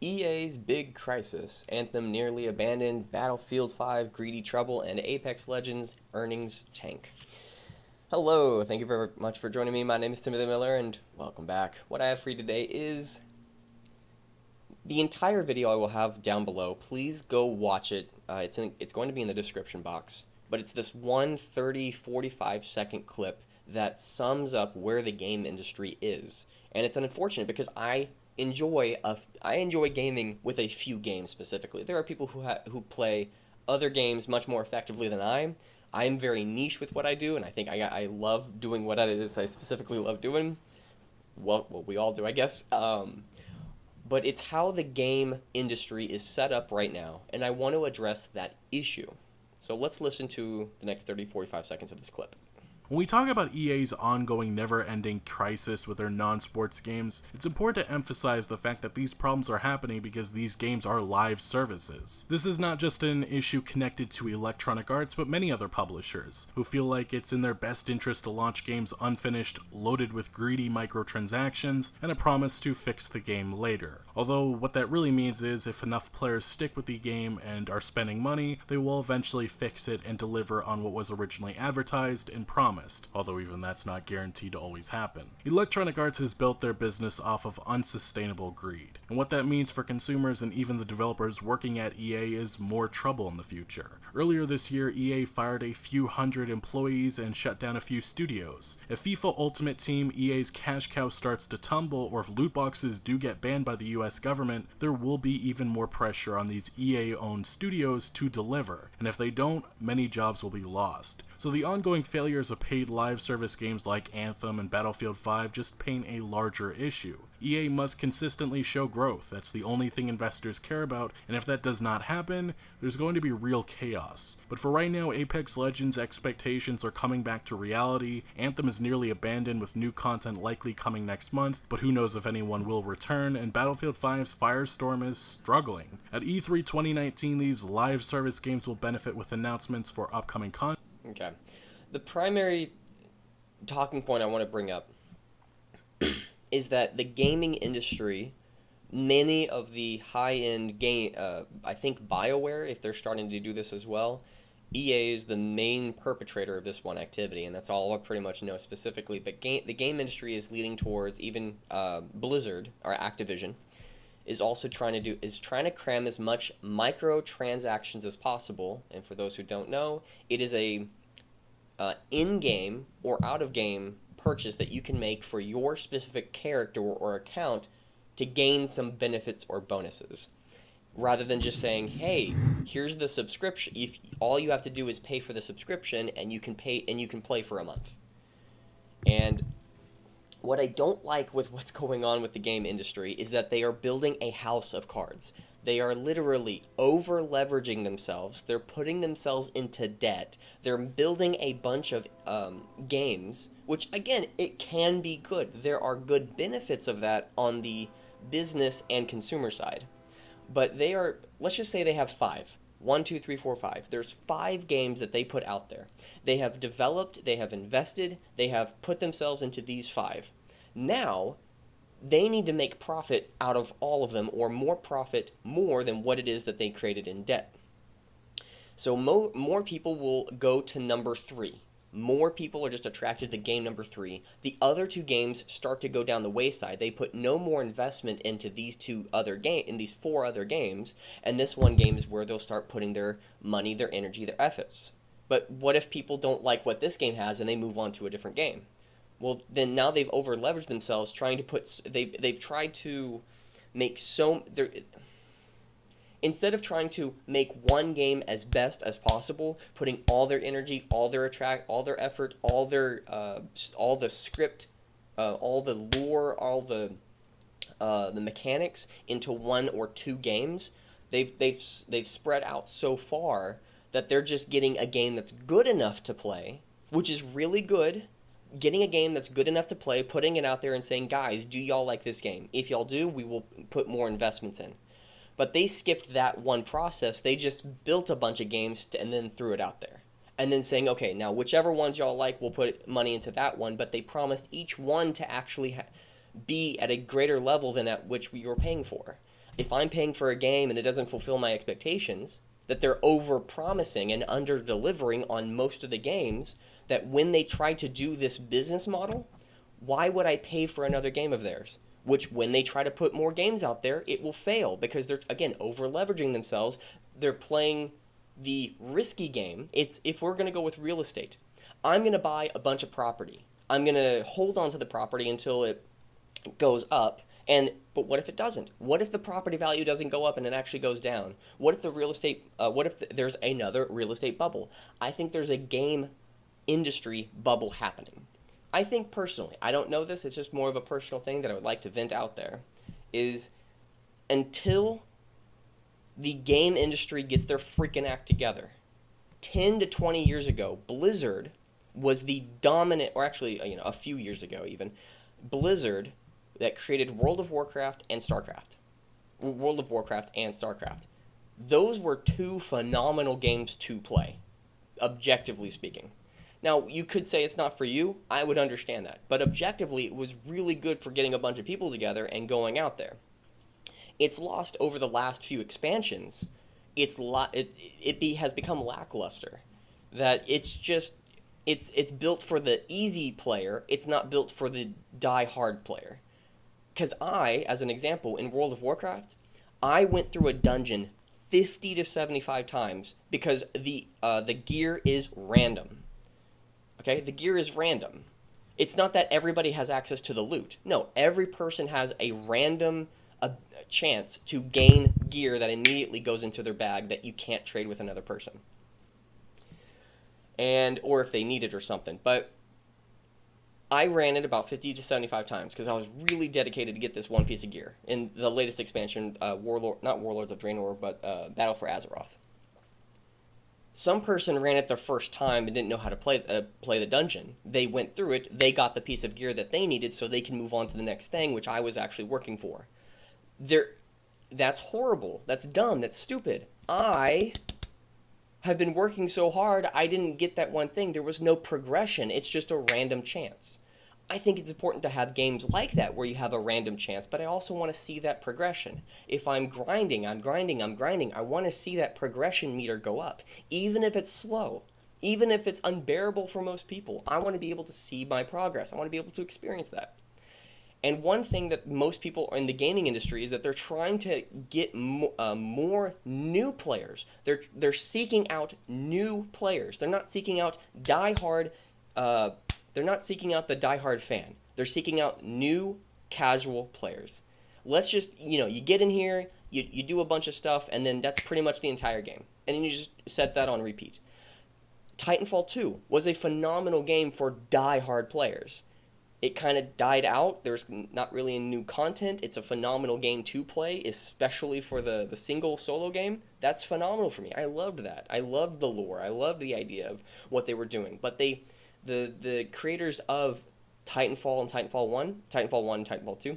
EA's Big Crisis, Anthem nearly abandoned, Battlefield 5 greedy trouble, and Apex Legends earnings tank. Hello, thank you very much for joining me. My name is Timothy Miller, and welcome back. What I have for you today is the entire video I will have down below. Please go watch it. It's going to be in the description box, but it's this 45-second clip that sums up where the game industry is, and it's unfortunate because I enjoy gaming with a few games specifically. There are people who play other games much more effectively than I. I'm very niche with what I do, and I think I love doing what it is I specifically love doing. Well, we all do, I guess. But it's how the game industry is set up right now, and I want to address that issue. So let's listen to the next 45 seconds of this clip. When we talk about EA's ongoing never-ending crisis with their non-sports games, it's important to emphasize the fact that these problems are happening because these games are live services. This is not just an issue connected to Electronic Arts, but many other publishers, who feel like it's in their best interest to launch games unfinished, loaded with greedy microtransactions, and a promise to fix the game later. Although what that really means is if enough players stick with the game and are spending money, they will eventually fix it and deliver on what was originally advertised and promised. Although even that's not guaranteed to always happen. Electronic Arts has built their business off of unsustainable greed, and what that means for consumers and even the developers working at EA is more trouble in the future. Earlier this year, EA fired a few hundred employees and shut down a few studios. If FIFA Ultimate Team, EA's cash cow, starts to tumble, or if loot boxes do get banned by the US government, there will be even more pressure on these EA-owned studios to deliver, and if they don't, many jobs will be lost. So the ongoing failures of paid live service games like Anthem and Battlefield 5 just paint a larger issue. EA must consistently show growth. That's the only thing investors care about, and if that does not happen, there's going to be real chaos. But for right now, Apex Legends expectations are coming back to reality. Anthem is nearly abandoned with new content likely coming next month, but who knows if anyone will return, and Battlefield 5's Firestorm is struggling. At E3 2019, these live service games will benefit with announcements for upcoming content. Okay. The primary talking point I want to bring up is that the gaming industry, many of the high-end game, I think BioWare, if they're starting to do this as well, EA is the main perpetrator of this one activity, and that's all I pretty much know specifically. But the game industry is leading towards even Blizzard, or Activision, is also trying to cram as much microtransactions as possible. And for those who don't know, it is a in-game or out-of-game purchase that you can make for your specific character or account to gain some benefits or bonuses, rather than just saying, hey, here's the subscription. If all you have to do is pay for the subscription, and you can play for a month. And what I don't like with what's going on with the game industry is that they are building a house of cards. They are literally over-leveraging themselves. They're putting themselves into debt. They're building a bunch of games, which, again, it can be good. There are good benefits of that on the business and consumer side. But they are, let's just say they have 5. 1, 2, 3, 4, 5. There's 5 games that they put out there. They have developed, they have invested, they have put themselves into these 5. Now, they need to make profit out of all of them, or more than what it is that they created in debt. So more people will go to number 3. More people are just attracted to game number 3. The other 2 games start to go down the wayside. They put no more investment into these 4 other games, and this one game is where they'll start putting their money, their energy, their efforts. But what if people don't like what this game has and they move on to a different game? Well, then now they've over-leveraged themselves trying to put... They've tried to make instead of trying to make one game as best as possible, putting all their energy, all their effort, all the script, all the lore, all the mechanics into 1 or 2 games, they've spread out so far that they're just getting a game that's good enough to play, which is really good. Getting a game that's good enough to play, putting it out there and saying, guys, do y'all like this game? If y'all do, we will put more investments in. But they skipped that one process. They just built a bunch of games and then threw it out there. And then saying, okay, now whichever ones y'all like, we'll put money into that one. But they promised each one to actually be at a greater level than at which we were paying for. If I'm paying for a game and it doesn't fulfill my expectations, that they're over promising and under delivering on most of the games, that when they try to do this business model, why would I pay for another game of theirs? Which, when they try to put more games out there, it will fail because they're, again, over leveraging themselves. They're playing the risky game. It's, if we're going to go with real estate, I'm going to buy a bunch of property. I'm going to hold on to the property until it goes up. But what if it doesn't? What if the property value doesn't go up and it actually goes down? What if the real estate? What if there's another real estate bubble? I think there's a game industry bubble happening. I think personally, I don't know this. It's just more of a personal thing that I would like to vent out there. Is until the game industry gets their freaking act together. 10 to 20 years ago, Blizzard was the dominant, or actually, a few years ago even, Blizzard that created World of Warcraft and StarCraft. World of Warcraft and StarCraft. Those were two phenomenal games to play, objectively speaking. Now, you could say it's not for you. I would understand that. But objectively, it was really good for getting a bunch of people together and going out there. It's lost over the last few expansions. It has become lackluster. That it's built for the easy player. It's not built for the die-hard player. Because I, as an example, in World of Warcraft, I went through a dungeon 50 to 75 times because the gear is random. Okay, the gear is random. It's not that everybody has access to the loot. No, every person has a random chance to gain gear that immediately goes into their bag that you can't trade with another person. Or if they need it or something. But I ran it about 50 to 75 times because I was really dedicated to get this one piece of gear in the latest expansion, not Warlords of Draenor, but Battle for Azeroth. Some person ran it their first time and didn't know how to play the dungeon. They went through it, they got the piece of gear that they needed so they can move on to the next thing, which I was actually working for. That's horrible. That's dumb. That's stupid. I have been working so hard, I didn't get that one thing. There was no progression. It's just a random chance. I think it's important to have games like that where you have a random chance, but I also want to see that progression. If I'm grinding, I want to see that progression meter go up, even if it's slow, even if it's unbearable for most people. I want to be able to see my progress. I want to be able to experience that. And one thing that most people in the gaming industry is that they're trying to get more new players. They're seeking out new players. They're not seeking out diehard. They're not seeking out the diehard fan. They're seeking out new casual players. Let's just, you get in here, you do a bunch of stuff, and then that's pretty much the entire game. And then you just set that on repeat. Titanfall 2 was a phenomenal game for diehard players. It kind of died out. There's not really any new content. It's a phenomenal game to play, especially for the single solo game. That's phenomenal for me. I loved that. I loved the lore. I loved the idea of what they were doing. But the creators of Titanfall and Titanfall 1 and Titanfall 2,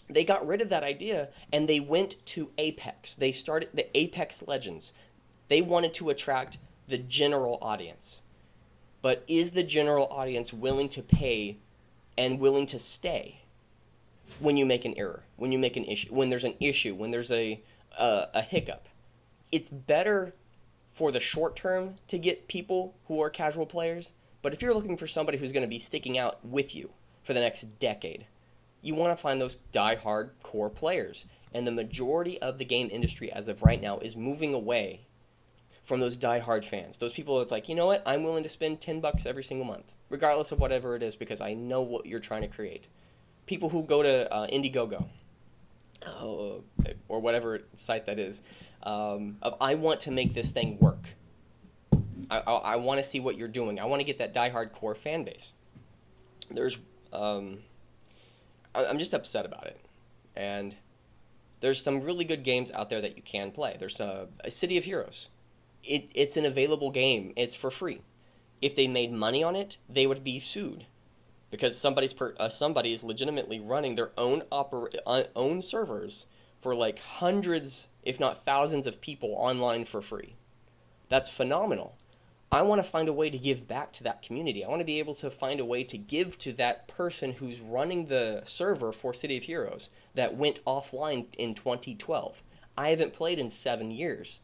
they got rid of that idea and they went to Apex. They started the Apex Legends. They wanted to attract the general audience. But is the general audience willing to pay and willing to stay when you make an error, when you make an issue, when there's an issue, when there's a hiccup? It's better for the short term to get people who are casual players, but if you're looking for somebody who's going to be sticking out with you for the next decade, you want to find those die-hard core players. And the majority of the game industry as of right now is moving away from those die-hard fans. Those people that's like, you know what, I'm willing to spend $10 every single month, regardless of whatever it is, because I know what you're trying to create. People who go to Indiegogo, or whatever site that is, I want to make this thing work. I want to see what you're doing. I want to get that die-hard core fan base. I'm just upset about it. And there's some really good games out there that you can play. There's a City of Heroes. It's an available game. It's for free. If they made money on it, they would be sued because somebody is legitimately running their own servers for like hundreds, if not thousands of people online for free. That's phenomenal. I want to find a way to give back to that community. I want to be able to find a way to give to that person who's running the server for City of Heroes that went offline in 2012. I haven't played in 7 years.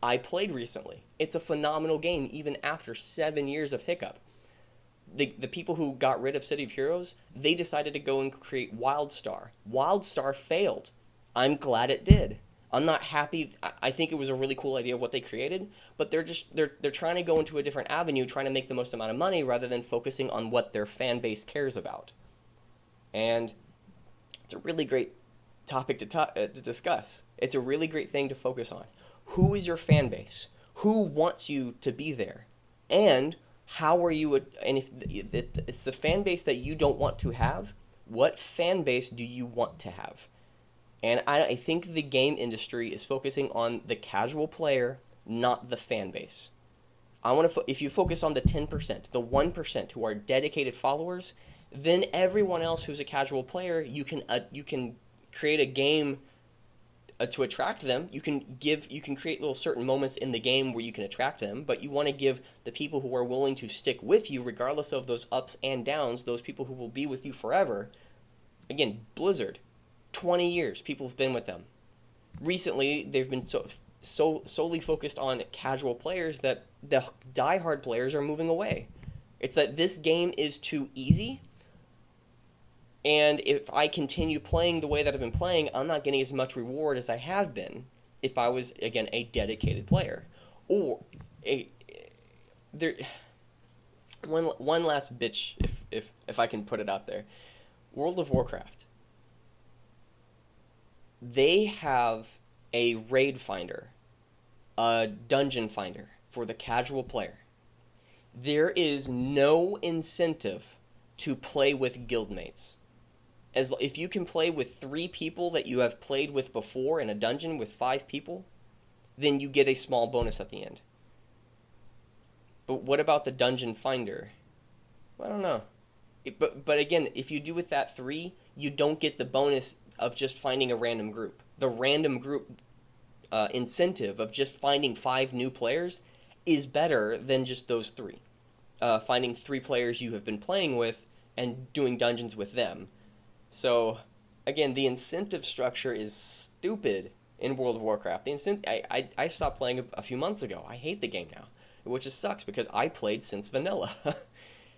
I played recently. It's a phenomenal game even after 7 years of hiccup. The people who got rid of City of Heroes, they decided to go and create WildStar. WildStar failed. I'm glad it did. I'm not happy. I think it was a really cool idea of what they created, but they're trying to go into a different avenue, trying to make the most amount of money rather than focusing on what their fan base cares about. And it's a really great topic to discuss. It's a really great thing to focus on. Who is your fan base? Who wants you to be there? And how are you? And if it's the fan base that you don't want to have, what fan base do you want to have? And I think the game industry is focusing on the casual player, not the fan base. If you focus on the 10%, the 1% who are dedicated followers, then everyone else who's a casual player, you can create a game to attract them. You can create little certain moments in the game where you can attract them, but you want to give the people who are willing to stick with you regardless of those ups and downs, those people who will be with you forever. Again, Blizzard, 20 years people have been with them. Recently, they've been solely focused on casual players that the diehard players are moving away. It's that this game is too easy, and if I continue playing the way that I've been playing, I'm not getting as much reward as I have been if I was, again, a dedicated player. Or one last bitch, if I can put it out there. World of Warcraft. They have a raid finder, a dungeon finder for the casual player. There is no incentive to play with guildmates. If you can play with 3 people that you have played with before in a dungeon with 5 people, then you get a small bonus at the end. But what about the dungeon finder? I don't know. But again, if you do with that 3, you don't get the bonus of just finding a random group. The random group incentive of just finding 5 new players is better than just those 3. Finding 3 players you have been playing with and doing dungeons with them. So, again, the incentive structure is stupid in World of Warcraft. I stopped playing a few months ago. I hate the game now, which just sucks because I played since vanilla.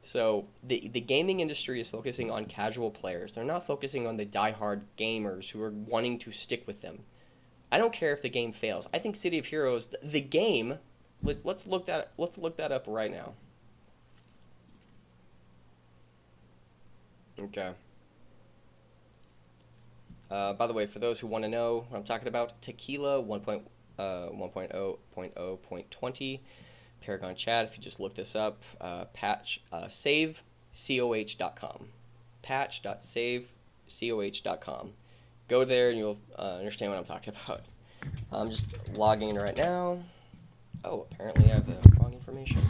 So the gaming industry is focusing on casual players. They're not focusing on the diehard gamers who are wanting to stick with them. I don't care if the game fails. I think City of Heroes, the game, let's look that up right now. Okay. By the way, for those who want to know what I'm talking about, Tequila 1.0.20, Paragon Chat, if you just look this up, savecoh.com. patch.savecoh.com. Go there and you'll understand what I'm talking about. I'm just logging in right now. Oh, apparently I have the wrong information.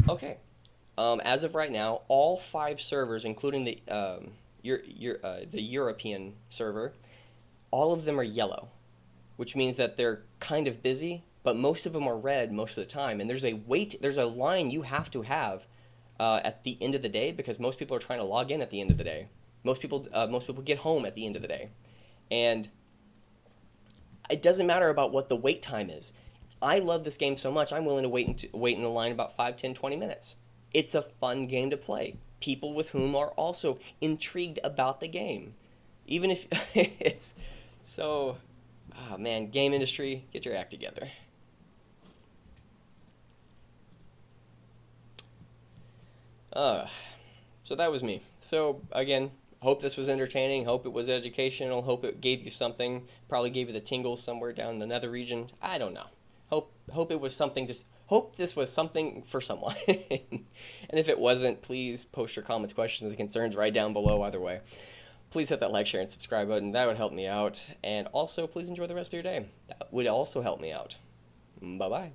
Okay. As of right now, all 5 servers, including the European server, all of them are yellow, which means that they're kind of busy, but most of them are red most of the time. And there's a line you have to have at the end of the day because most people are trying to log in at the end of the day. Most people get home at the end of the day, and it doesn't matter about what the wait time is. I love this game so much, I'm willing to wait in a line about 5, 10, 20 minutes. It's a fun game to play. People with whom are also intrigued about the game. Even if it's so... Oh, man, game industry, get your act together. So that was me. So, again, hope this was entertaining. Hope it was educational. Hope it gave you something. Probably gave you the tingles somewhere down in the nether region. I don't know. Hope it was something hope this was something for someone. And if it wasn't, please post your comments, questions, and concerns right down below either way. Please hit that like, share, and subscribe button. That would help me out. And also, please enjoy the rest of your day. That would also help me out. Bye-bye.